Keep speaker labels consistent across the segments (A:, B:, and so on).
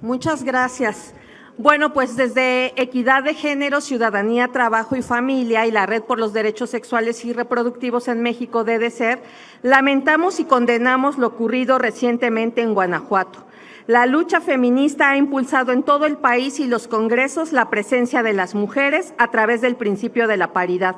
A: Muchas gracias. Bueno, pues desde Equidad de Género, Ciudadanía, Trabajo y Familia y la Red por los Derechos Sexuales y Reproductivos en México, DDCER, lamentamos y condenamos lo ocurrido recientemente en Guanajuato. La lucha feminista ha impulsado en todo el país y los congresos la presencia de las mujeres a través del principio de la paridad,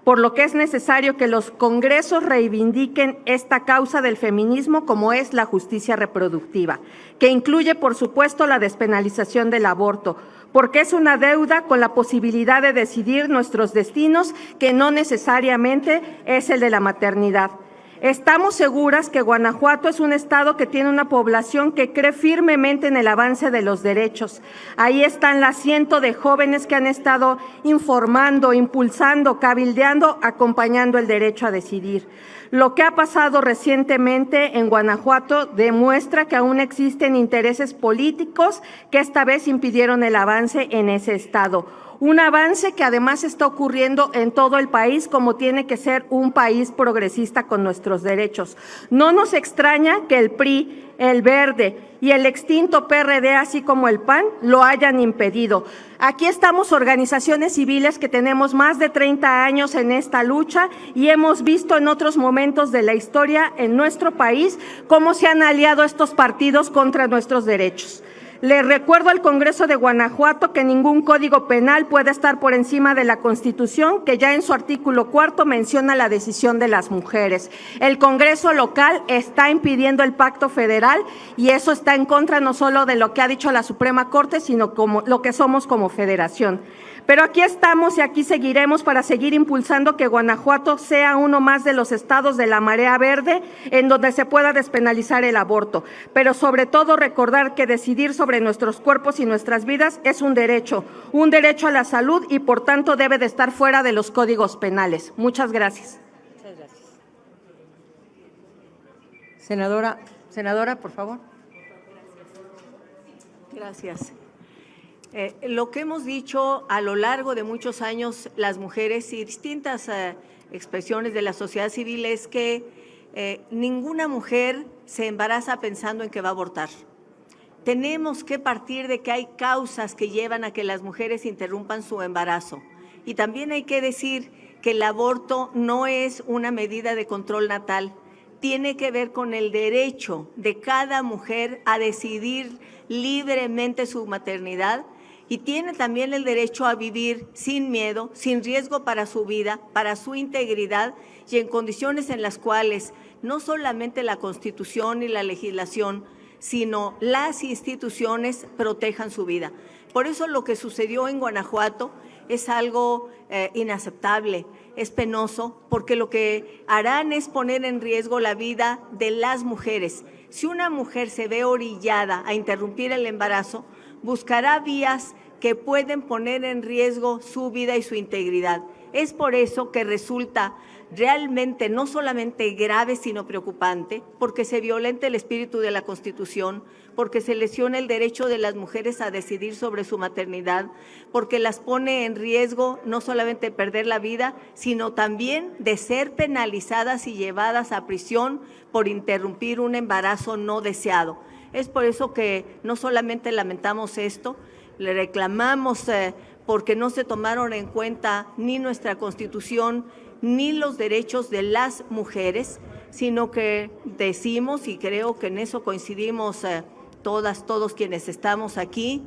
A: por lo que es necesario que los congresos reivindiquen esta causa del feminismo como es la justicia reproductiva, que incluye, por supuesto, la despenalización del aborto, porque es una deuda con la posibilidad de decidir nuestros destinos, que no necesariamente es el de la maternidad. Estamos seguras que Guanajuato es un estado que tiene una población que cree firmemente en el avance de los derechos. Ahí están las cientos de jóvenes que han estado informando, impulsando, cabildeando, acompañando el derecho a decidir. Lo que ha pasado recientemente en Guanajuato demuestra que aún existen intereses políticos que esta vez impidieron el avance en ese estado. Un avance que además está ocurriendo en todo el país, como tiene que ser un país progresista con nuestros derechos. No nos extraña que el PRI, el Verde y el extinto PRD, así como el PAN, lo hayan impedido. Aquí estamos organizaciones civiles que tenemos más de 30 años en esta lucha y hemos visto en otros momentos de la historia en nuestro país cómo se han aliado estos partidos contra nuestros derechos. Le recuerdo al Congreso de Guanajuato que ningún código penal puede estar por encima de la Constitución, que ya en su artículo 4 menciona la decisión de las mujeres. El Congreso local está impidiendo el pacto federal y eso está en contra no solo de lo que ha dicho la Suprema Corte, sino como lo que somos como federación. Pero aquí estamos y aquí seguiremos para seguir impulsando que Guanajuato sea uno más de los estados de la marea verde en donde se pueda despenalizar el aborto. Pero sobre todo recordar que decidir sobre nuestros cuerpos y nuestras vidas es un derecho a la salud y por tanto debe de estar fuera de los códigos penales. Muchas gracias.
B: Muchas gracias. Senadora, por favor.
C: Gracias. Lo que hemos dicho a lo largo de muchos años las mujeres y distintas expresiones de la sociedad civil es que ninguna mujer se embaraza pensando en que va a abortar. Tenemos que partir de que hay causas que llevan a que las mujeres interrumpan su embarazo. Y también hay que decir que el aborto no es una medida de control natal, tiene que ver con el derecho de cada mujer a decidir libremente su maternidad y tiene también el derecho a vivir sin miedo, sin riesgo para su vida, para su integridad y en condiciones en las cuales no solamente la Constitución y la legislación, sino las instituciones protejan su vida. Por eso lo que sucedió en Guanajuato es algo inaceptable, es penoso, porque lo que harán es poner en riesgo la vida de las mujeres. Si una mujer se ve orillada a interrumpir el embarazo, buscará vías que pueden poner en riesgo su vida y su integridad. Es por eso que resulta realmente no solamente grave, sino preocupante, porque se violenta el espíritu de la Constitución, porque se lesiona el derecho de las mujeres a decidir sobre su maternidad, porque las pone en riesgo no solamente de perder la vida, sino también de ser penalizadas y llevadas a prisión por interrumpir un embarazo no deseado. Es por eso que no solamente lamentamos esto, le reclamamos porque no se tomaron en cuenta ni nuestra Constitución ni los derechos de las mujeres, sino que decimos, y creo que en eso coincidimos todos quienes estamos aquí,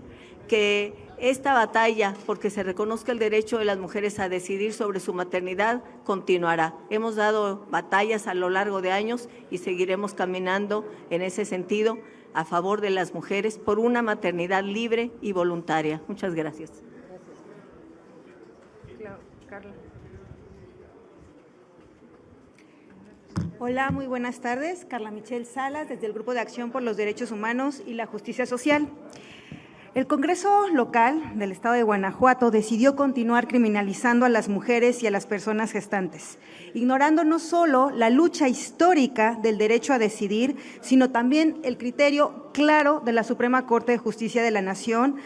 C: que esta batalla, porque se reconozca el derecho de las mujeres a decidir sobre su maternidad, continuará. Hemos dado batallas a lo largo de años y seguiremos caminando en ese sentido a favor de las mujeres por una maternidad libre y voluntaria. Muchas gracias.
B: Carla.
D: Hola, muy buenas tardes. Carla Michelle Salas, desde el Grupo de Acción por los Derechos Humanos y la Justicia Social. El Congreso local del Estado de Guanajuato decidió continuar criminalizando a las mujeres y a las personas gestantes, ignorando no solo la lucha histórica del derecho a decidir, sino también el criterio claro de la Suprema Corte de Justicia de la Nación,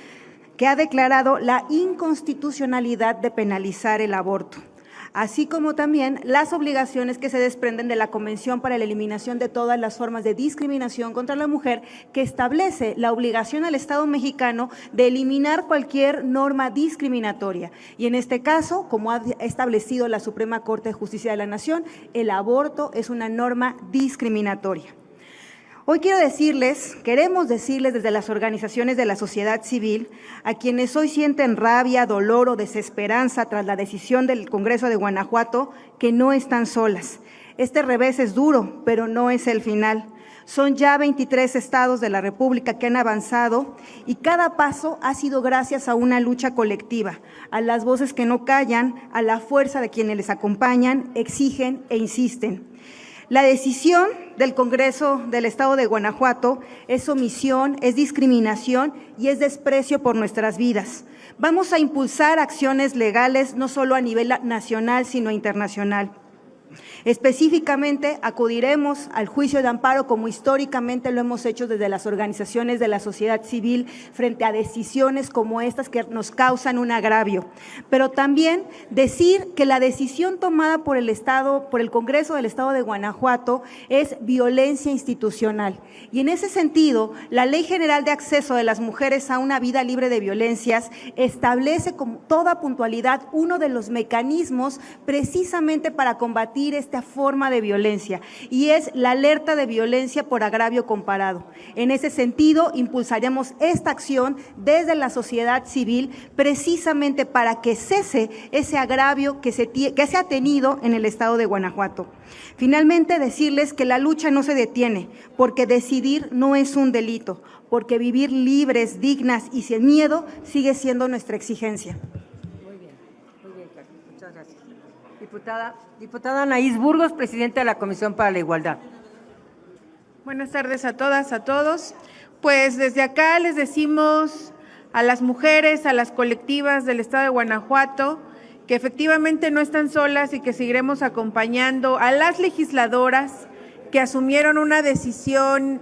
D: que ha declarado la inconstitucionalidad de penalizar el aborto. así como también las obligaciones que se desprenden de la Convención para la Eliminación de todas las formas de discriminación contra la mujer, que establece la obligación al Estado mexicano de eliminar cualquier norma discriminatoria. Y en este caso, como ha establecido la Suprema Corte de Justicia de la Nación, el aborto es una norma discriminatoria. Hoy queremos decirles desde las organizaciones de la sociedad civil, a quienes hoy sienten rabia, dolor o desesperanza tras la decisión del Congreso de Guanajuato, que no están solas. Este revés es duro, pero no es el final. Son ya 23 estados de la República que han avanzado y cada paso ha sido gracias a una lucha colectiva, a las voces que no callan, a la fuerza de quienes les acompañan, exigen e insisten. La decisión del Congreso del Estado de Guanajuato es omisión, es discriminación y es desprecio por nuestras vidas. Vamos a impulsar acciones legales no solo a nivel nacional, sino internacional. Específicamente, acudiremos al juicio de amparo como históricamente lo hemos hecho desde las organizaciones de la sociedad civil frente a decisiones como estas que nos causan un agravio. Pero también decir que la decisión tomada por el Estado, por el Congreso del Estado de Guanajuato, es violencia institucional. Y en ese sentido, la Ley General de Acceso de las Mujeres a una Vida Libre de Violencias establece con toda puntualidad uno de los mecanismos precisamente para combatir esta forma de violencia, y es la alerta de violencia por agravio comparado. En ese sentido, impulsaremos esta acción desde la sociedad civil precisamente para que cese ese agravio que se ha tenido en el estado de Guanajuato. Finalmente, decirles que la lucha no se detiene, porque decidir no es un delito, porque vivir libres, dignas y sin miedo sigue siendo nuestra exigencia.
B: Muy bien, Carlos. Muchas gracias. Diputada Anaís Burgos, presidenta de la Comisión para la Igualdad.
E: Buenas tardes a todas, a todos. Pues desde acá les decimos a las mujeres, a las colectivas del estado de Guanajuato, que efectivamente no están solas y que seguiremos acompañando a las legisladoras que asumieron una decisión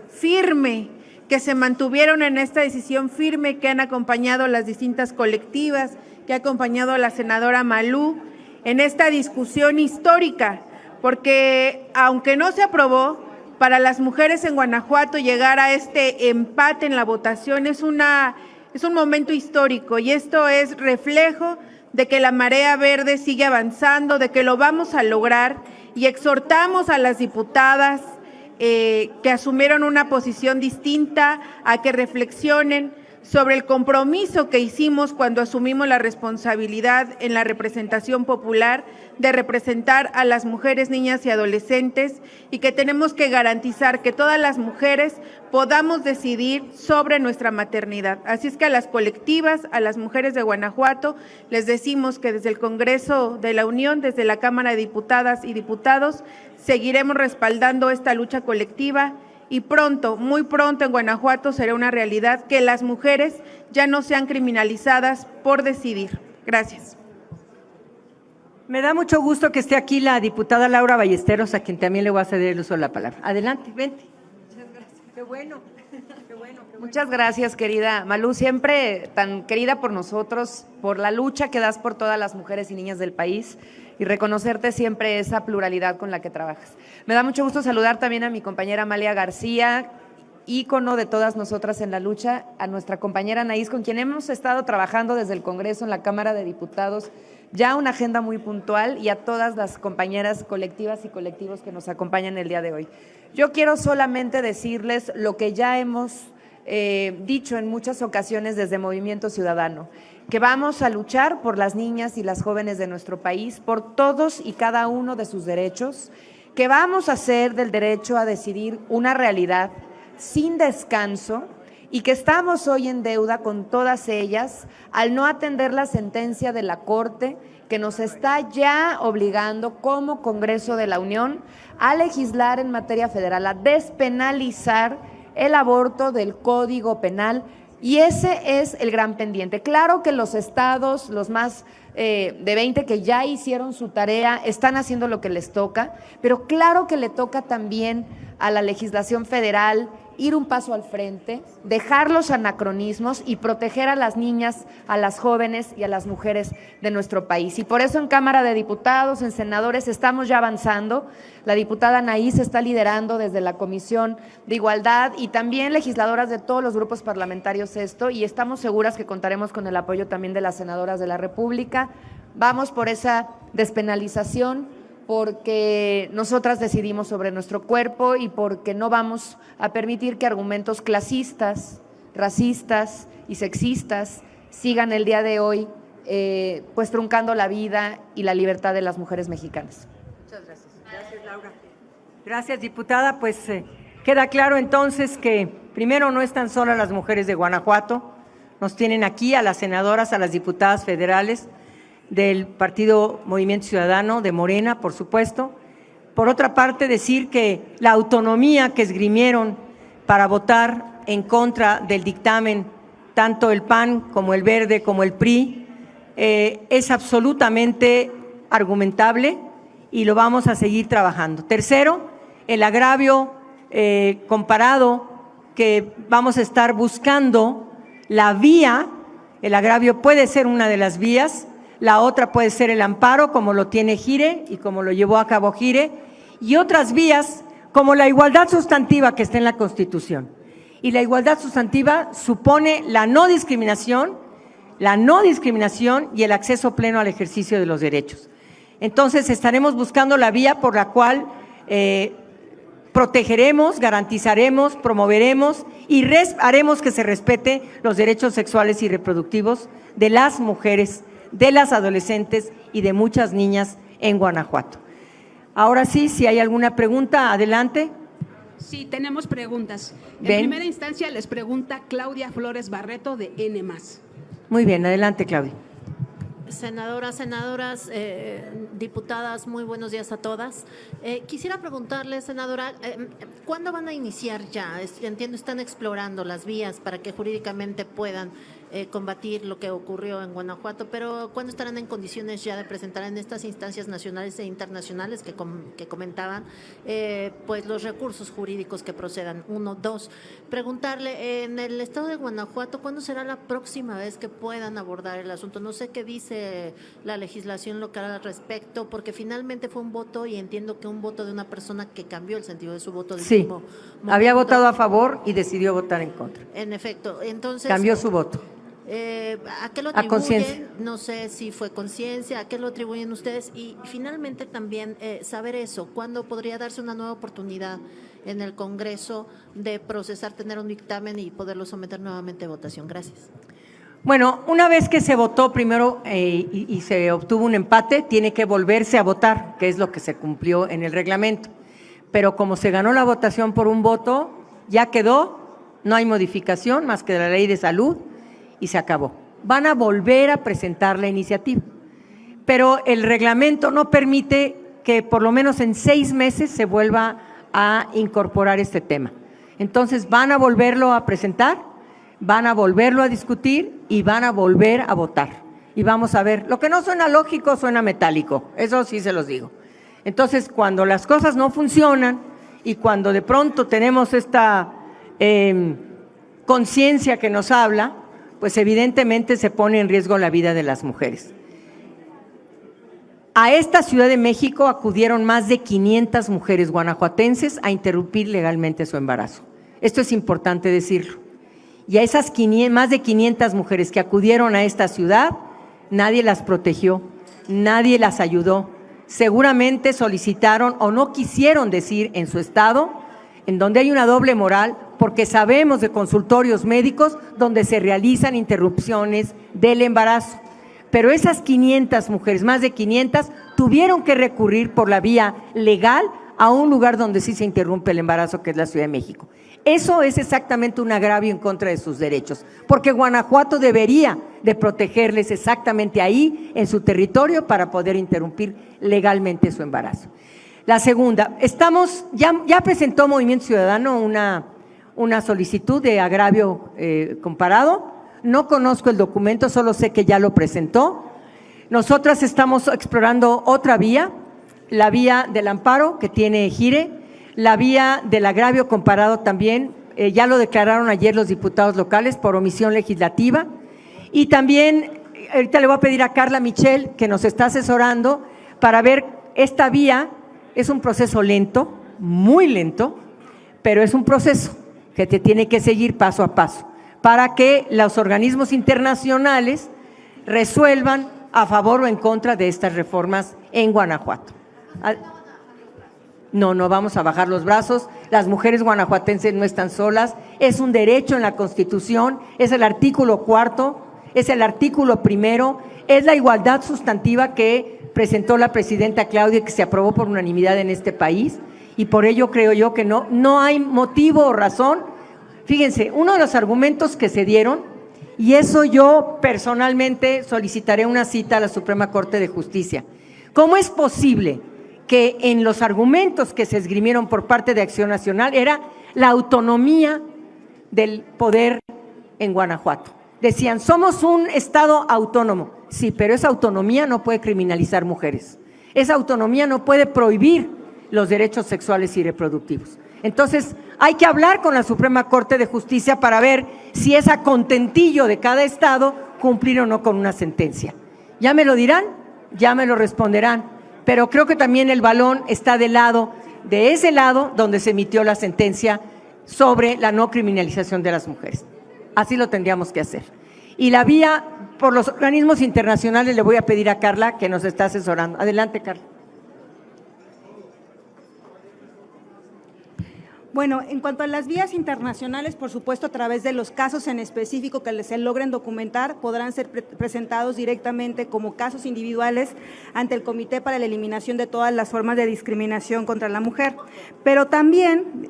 E: firme, que se mantuvieron en esta decisión firme, que han acompañado a las distintas colectivas, que ha acompañado a la senadora Malú en esta discusión histórica, porque aunque no se aprobó, para las mujeres en Guanajuato llegar a este empate en la votación es un momento histórico, y esto es reflejo de que la marea verde sigue avanzando, de que lo vamos a lograr, y exhortamos a las diputadas que asumieron una posición distinta a que reflexionen sobre el compromiso que hicimos cuando asumimos la responsabilidad en la representación popular de representar a las mujeres, niñas y adolescentes, y que tenemos que garantizar que todas las mujeres podamos decidir sobre nuestra maternidad. Así es que a las colectivas, a las mujeres de Guanajuato, les decimos que desde el Congreso de la Unión, desde la Cámara de Diputadas y Diputados, seguiremos respaldando esta lucha colectiva. Y pronto, muy pronto en Guanajuato será una realidad que las mujeres ya no sean criminalizadas por decidir. Gracias.
B: Me da mucho gusto que esté aquí la diputada Laura Ballesteros, a quien también le voy a ceder el uso de la palabra. Adelante, vente. Muchas gracias. Qué bueno.
F: Muchas gracias, querida Malú, siempre tan querida por nosotros, por la lucha que das por todas las mujeres y niñas del país, y reconocerte siempre esa pluralidad con la que trabajas. Me da mucho gusto saludar también a mi compañera Amalia García, ícono de todas nosotras en la lucha, a nuestra compañera Anaís, con quien hemos estado trabajando desde el Congreso en la Cámara de Diputados, ya una agenda muy puntual, y a todas las compañeras colectivas y colectivos que nos acompañan el día de hoy. Yo quiero solamente decirles lo que ya hemos dicho en muchas ocasiones desde Movimiento Ciudadano, que vamos a luchar por las niñas y las jóvenes de nuestro país, por todos y cada uno de sus derechos, que vamos a hacer del derecho a decidir una realidad sin descanso, y que estamos hoy en deuda con todas ellas al no atender la sentencia de la Corte que nos está ya obligando como Congreso de la Unión a legislar en materia federal, a despenalizar el aborto del Código Penal, y ese es el gran pendiente. Claro que los estados, los más de 20 que ya hicieron su tarea, están haciendo lo que les toca, pero claro que le toca también a la legislación federal ir un paso al frente, dejar los anacronismos y proteger a las niñas, a las jóvenes y a las mujeres de nuestro país. Y por eso en Cámara de Diputados, en senadores, estamos ya avanzando. La diputada Anaí se está liderando desde la Comisión de Igualdad y también legisladoras de todos los grupos parlamentarios esto, y estamos seguras que contaremos con el apoyo también de las senadoras de la República. Vamos por esa despenalización, porque nosotras decidimos sobre nuestro cuerpo y porque no vamos a permitir que argumentos clasistas, racistas y sexistas sigan el día de hoy pues truncando la vida y la libertad de las mujeres mexicanas.
B: Muchas gracias. Gracias, Laura. Gracias, diputada. Pues queda claro entonces que primero no están solas las mujeres de Guanajuato, nos tienen aquí a las senadoras, a las diputadas federales del Partido Movimiento Ciudadano, de Morena, por supuesto. Por otra parte, decir que la autonomía que esgrimieron para votar en contra del dictamen, tanto el PAN como el Verde como el PRI, es absolutamente argumentable y lo vamos a seguir trabajando. Tercero, el agravio comparado, que vamos a estar buscando la vía. El agravio puede ser una de las vías. La otra puede ser el amparo, como lo tiene Gire y como lo llevó a cabo Gire, y otras vías como la igualdad sustantiva que está en la Constitución. Y la igualdad sustantiva supone la no discriminación y el acceso pleno al ejercicio de los derechos. Entonces, estaremos buscando la vía por la cual protegeremos, garantizaremos, promoveremos y haremos que se respete los derechos sexuales y reproductivos de las mujeres, de las adolescentes y de muchas niñas en Guanajuato. Ahora sí, si hay alguna pregunta, adelante.
G: Sí, tenemos preguntas. En
B: Ven.
G: primera instancia les pregunta Claudia Flores Barreto de N+.
B: Muy bien, adelante, Claudia.
H: Senadoras, diputadas, muy buenos días a todas. Quisiera preguntarle, senadora, ¿cuándo van a iniciar ya? Entiendo, están explorando las vías para que jurídicamente puedan combatir lo que ocurrió en Guanajuato, pero ¿cuándo estarán en condiciones ya de presentar en estas instancias nacionales e internacionales que comentaban, pues los recursos jurídicos que procedan? Uno, dos, preguntarle, en el estado de Guanajuato, ¿cuándo será la próxima vez que puedan abordar el asunto? No sé qué dice la legislación local al respecto, porque finalmente fue un voto, y entiendo que un voto de una persona que cambió el sentido de su voto. De
B: Sí,
H: último
B: había
H: momento.
B: votado a favor y decidió votar en contra.
H: En efecto, entonces…
B: Cambió su voto.
H: ¿A qué lo
B: A conciencia.
H: atribuyen? No sé si fue conciencia, ¿a qué lo atribuyen ustedes? Y finalmente también saber eso, ¿cuándo podría darse una nueva oportunidad en el Congreso de procesar, tener un dictamen y poderlo someter nuevamente a votación? Gracias.
B: Bueno, una vez que se votó primero y se obtuvo un empate, tiene que volverse a votar, que es lo que se cumplió en el reglamento. Pero como se ganó la votación por un voto, ya quedó, no hay modificación más que de la Ley de Salud y se acabó. Van a volver a presentar la iniciativa, pero el reglamento no permite que por lo menos en 6 meses se vuelva a incorporar este tema. Entonces van a volverlo a presentar, van a volverlo a discutir y van a volver a votar. Y vamos a ver, lo que no suena lógico suena metálico, eso sí se los digo. Entonces, cuando las cosas no funcionan y cuando de pronto tenemos esta conciencia que nos habla, pues evidentemente se pone en riesgo la vida de las mujeres. A esta Ciudad de México acudieron más de 500 mujeres guanajuatenses a interrumpir legalmente su embarazo. Esto es importante decirlo. Y a esas más de 500 mujeres que acudieron a esta ciudad, nadie las protegió, nadie las ayudó. Seguramente solicitaron o no quisieron decir en su estado, en donde hay una doble moral, porque sabemos de consultorios médicos donde se realizan interrupciones del embarazo. Pero esas 500 mujeres, más de 500, tuvieron que recurrir por la vía legal a un lugar donde sí se interrumpe el embarazo, que es la Ciudad de México. Eso es exactamente un agravio en contra de sus derechos, porque Guanajuato debería de protegerles exactamente ahí, en su territorio, para poder interrumpir legalmente su embarazo. La segunda, ya presentó Movimiento Ciudadano una solicitud de agravio comparado. No conozco el documento, solo sé que ya lo presentó. Nosotras estamos explorando otra vía, la vía del amparo que tiene Gire, la vía del agravio comparado también ya lo declararon ayer los diputados locales por omisión legislativa. Y también, ahorita le voy a pedir a Carla Michel, que nos está asesorando, para ver esta vía. Es un proceso lento, muy lento, pero es un proceso que te tiene que seguir paso a paso para que los organismos internacionales resuelvan a favor o en contra de estas reformas en Guanajuato. No, no vamos a bajar los brazos. Las mujeres guanajuatenses no están solas. Es un derecho en la Constitución, es el artículo 4, es el artículo 1, es la igualdad sustantiva que presentó la presidenta Claudia, que se aprobó por unanimidad en este país, y por ello creo yo que no hay motivo o razón. Fíjense, uno de los argumentos que se dieron, y eso yo personalmente solicitaré una cita a la Suprema Corte de Justicia. ¿Cómo es posible que en los argumentos que se esgrimieron por parte de Acción Nacional era la autonomía del poder en Guanajuato? Decían, somos un estado autónomo. Sí, pero esa autonomía no puede criminalizar mujeres. Esa autonomía no puede prohibir los derechos sexuales y reproductivos. Entonces, hay que hablar con la Suprema Corte de Justicia para ver si es a contentillo de cada estado cumplir o no con una sentencia. Ya me lo dirán, ya me lo responderán, pero creo que también el balón está de ese lado donde se emitió la sentencia sobre la no criminalización de las mujeres. Así lo tendríamos que hacer. Y la vía por los organismos internacionales le voy a pedir a Carla, que nos está asesorando. Adelante, Carla.
D: Bueno, en cuanto a las vías internacionales, por supuesto, a través de los casos en específico que se logren documentar, podrán ser presentados directamente como casos individuales ante el Comité para la Eliminación de todas las formas de discriminación contra la mujer. Pero también,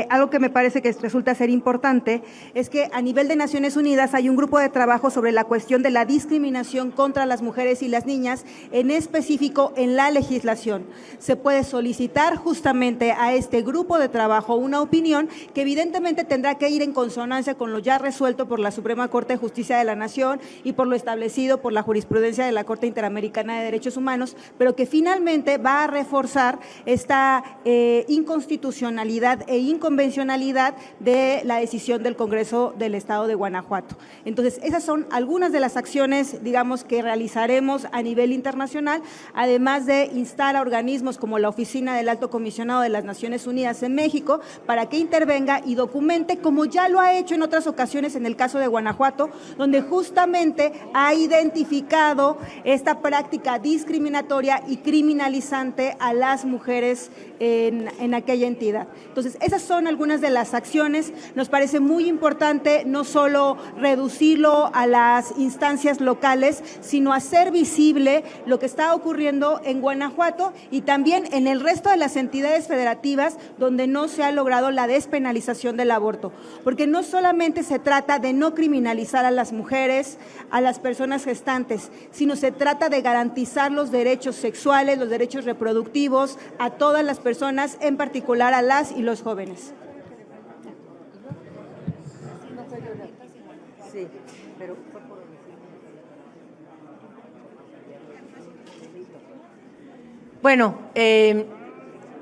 D: algo que me parece que resulta ser importante, es que a nivel de Naciones Unidas hay un grupo de trabajo sobre la cuestión de la discriminación contra las mujeres y las niñas, en específico en la legislación. Se puede solicitar justamente a este grupo de trabajo una opinión que evidentemente tendrá que ir en consonancia con lo ya resuelto por la Suprema Corte de Justicia de la Nación y por lo establecido por la jurisprudencia de la Corte Interamericana de Derechos Humanos, pero que finalmente va a reforzar esta inconstitucionalidad e inconvencionalidad de la decisión del Congreso del Estado de Guanajuato. Entonces, esas son algunas de las acciones, digamos, que realizaremos a nivel internacional, además de instar a organismos como la Oficina del Alto Comisionado de las Naciones Unidas en México para que intervenga y documente, como ya lo ha hecho en otras ocasiones en el caso de Guanajuato, donde justamente ha identificado esta práctica discriminatoria y criminalizante a las mujeres en aquella entidad. Entonces, esas son algunas de las acciones. Nos parece muy importante no solo reducirlo a las instancias locales, sino hacer visible lo que está ocurriendo en Guanajuato y también en el resto de las entidades federativas donde no se ha logrado la despenalización del aborto, porque no solamente se trata de no criminalizar a las mujeres, a las personas gestantes, sino se trata de garantizar los derechos sexuales, los derechos reproductivos a todas las personas, en particular a las y los jóvenes.
B: Sí, pero bueno,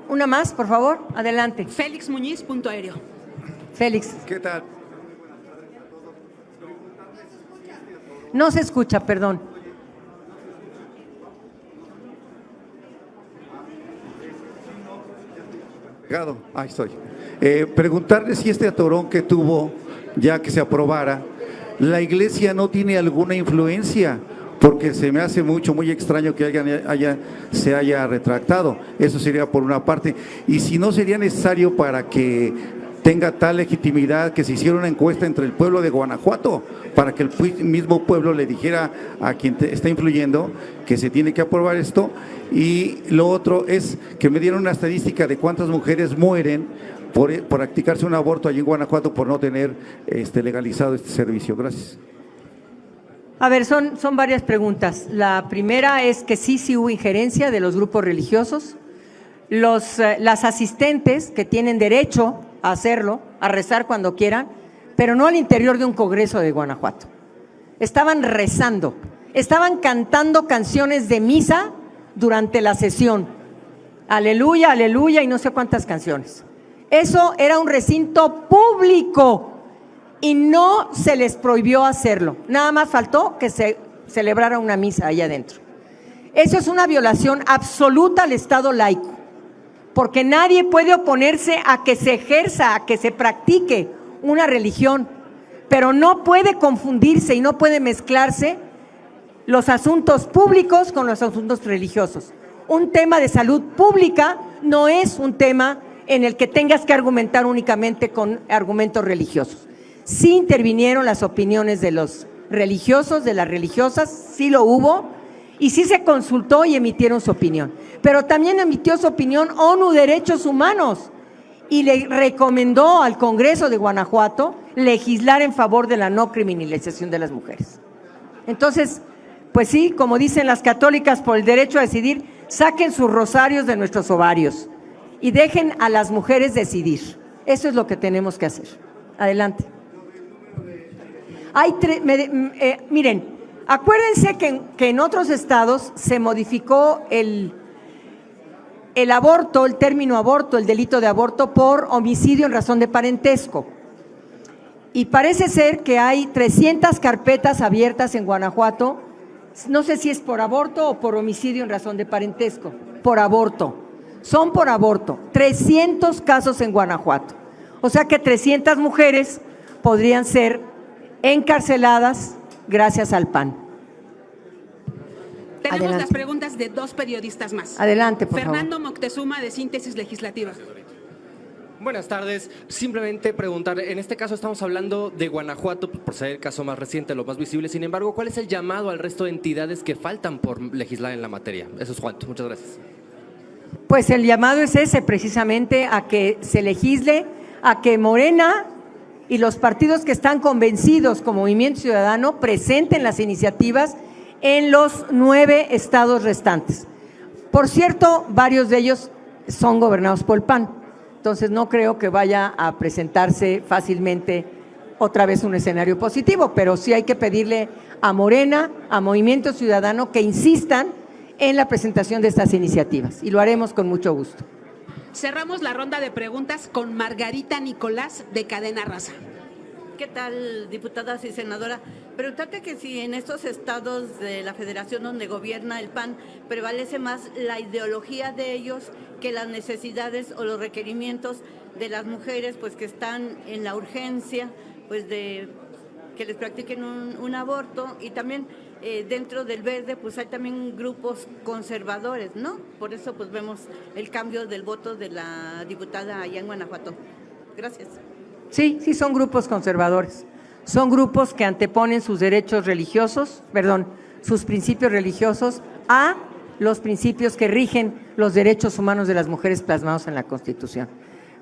B: una más, por favor, adelante.
G: Félix Muñiz, Punto Aéreo.
B: Félix.
I: ¿Qué tal?
B: No se escucha, perdón.
I: Ahí estoy. Preguntarle si este atorón que tuvo, ya que se aprobara, la iglesia no tiene alguna influencia, porque se me hace muy extraño que se haya retractado. Eso sería por una parte. Y si no sería necesario para que tenga tal legitimidad que se hiciera una encuesta entre el pueblo de Guanajuato, para que el mismo pueblo le dijera a quien está influyendo que se tiene que aprobar esto. Y lo otro es que me dieron una estadística de cuántas mujeres mueren por practicarse un aborto allí en Guanajuato por no tener legalizado este servicio. Gracias.
B: A ver, son varias preguntas. La primera es que sí hubo injerencia de los grupos religiosos. Las asistentes que tienen derecho a hacerlo, a rezar cuando quieran, pero no al interior de un congreso de Guanajuato. Estaban rezando, estaban cantando canciones de misa durante la sesión. Aleluya, aleluya y no sé cuántas canciones. Eso era un recinto público y no se les prohibió hacerlo. Nada más faltó que se celebrara una misa ahí adentro. Eso es una violación absoluta al Estado laico, porque nadie puede oponerse a que se ejerza, a que se practique una religión, pero no puede confundirse y no puede mezclarse los asuntos públicos con los asuntos religiosos. Un tema de salud pública no es un tema en el que tengas que argumentar únicamente con argumentos religiosos. Sí intervinieron las opiniones de los religiosos, de las religiosas, sí lo hubo, y sí se consultó y emitieron su opinión. Pero también emitió su opinión ONU Derechos Humanos y le recomendó al Congreso de Guanajuato legislar en favor de la no criminalización de las mujeres. Entonces, pues sí, como dicen las católicas por el derecho a decidir, saquen sus rosarios de nuestros ovarios y dejen a las mujeres decidir. Eso es lo que tenemos que hacer. Adelante. Miren, acuérdense que en otros estados se modificó el aborto, el término aborto, el delito de aborto por homicidio en razón de parentesco. Y parece ser que hay 300 carpetas abiertas en Guanajuato, no sé si es por aborto o por homicidio en razón de parentesco, por aborto. Son por aborto, 300 casos en Guanajuato. O sea que 300 mujeres podrían ser encarceladas gracias al PAN.
G: Tenemos
B: Adelante.
G: las preguntas de 2 periodistas más.
B: Adelante, por
G: Fernando
B: favor.
G: Moctezuma, de Síntesis Legislativa.
J: Buenas tardes. Simplemente preguntar, en este caso estamos hablando de Guanajuato, por ser el caso más reciente, lo más visible. Sin embargo, ¿cuál es el llamado al resto de entidades que faltan por legislar en la materia? Eso es cuanto. Muchas gracias.
B: Pues el llamado es ese, precisamente, a que se legisle, a que Morena y los partidos que están convencidos como Movimiento Ciudadano presenten las iniciativas en los 9 estados restantes. Por cierto, varios de ellos son gobernados por el PAN, entonces no creo que vaya a presentarse fácilmente otra vez un escenario positivo, pero sí hay que pedirle a Morena, a Movimiento Ciudadano, que insistan en la presentación de estas iniciativas, y lo haremos con mucho gusto.
G: Cerramos la ronda de preguntas con Margarita Nicolás, de Cadena Raza.
K: ¿Qué tal, diputadas y senadora? Preguntarte que si en estos estados de la federación donde gobierna el PAN prevalece más la ideología de ellos que las necesidades o los requerimientos de las mujeres, pues que están en la urgencia, pues de que les practiquen un aborto, y también dentro del Verde pues hay también grupos conservadores, ¿no? Por eso pues vemos el cambio del voto de la diputada allá en Guanajuato. Gracias.
B: Sí, sí son grupos conservadores, son grupos que anteponen sus derechos religiosos, sus principios religiosos a los principios que rigen los derechos humanos de las mujeres plasmados en la Constitución.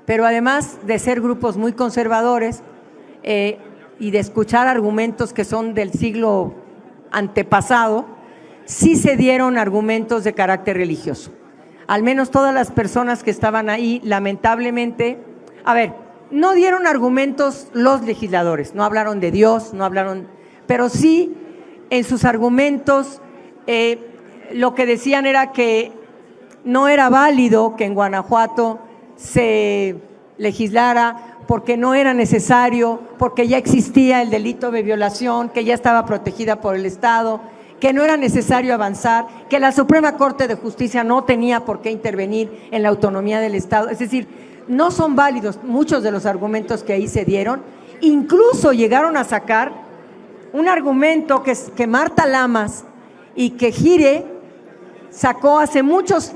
B: Pero además de ser grupos muy conservadores y de escuchar argumentos que son del siglo antepasado, sí se dieron argumentos de carácter religioso. Al menos todas las personas que estaban ahí, lamentablemente, no dieron argumentos los legisladores, no hablaron de Dios, pero sí en sus argumentos lo que decían era que no era válido que en Guanajuato se legislara porque no era necesario, porque ya existía el delito de violación, que ya estaba protegida por el Estado, que no era necesario avanzar, que la Suprema Corte de Justicia no tenía por qué intervenir en la autonomía del Estado. Es decir, no son válidos muchos de los argumentos que ahí se dieron. Incluso llegaron a sacar un argumento que Marta Lamas y que Gire sacó hace muchos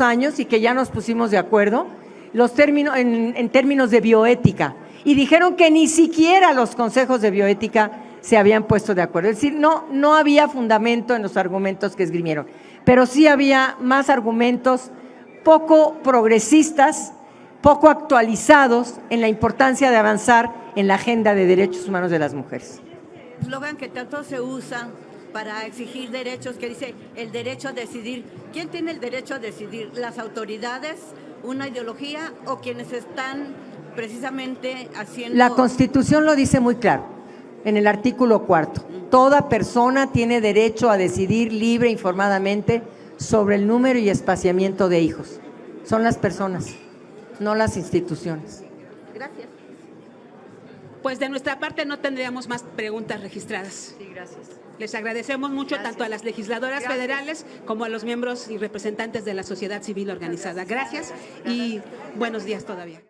B: años y que ya nos pusimos de acuerdo, en términos de bioética, y dijeron que ni siquiera los consejos de bioética se habían puesto de acuerdo. Es decir, no había fundamento en los argumentos que esgrimieron, pero sí había más argumentos poco progresistas, poco actualizados en la importancia de avanzar en la agenda de derechos humanos de las mujeres.
K: El eslogan que tanto se usa para exigir derechos, que dice el derecho a decidir. ¿Quién tiene el derecho a decidir? ¿Las autoridades, una ideología o quienes están precisamente haciendo?
B: La Constitución lo dice muy claro, en el artículo 4. Toda persona tiene derecho a decidir libre e informadamente sobre el número y espaciamiento de hijos. Son las personas. no las instituciones.
C: Gracias.
G: Pues de nuestra parte no tendríamos más preguntas registradas.
B: Sí, gracias.
G: Les agradecemos mucho
B: Gracias.
G: tanto a las legisladoras
B: Gracias.
G: federales como a los miembros y representantes de la sociedad civil organizada. Gracias y buenos días todavía.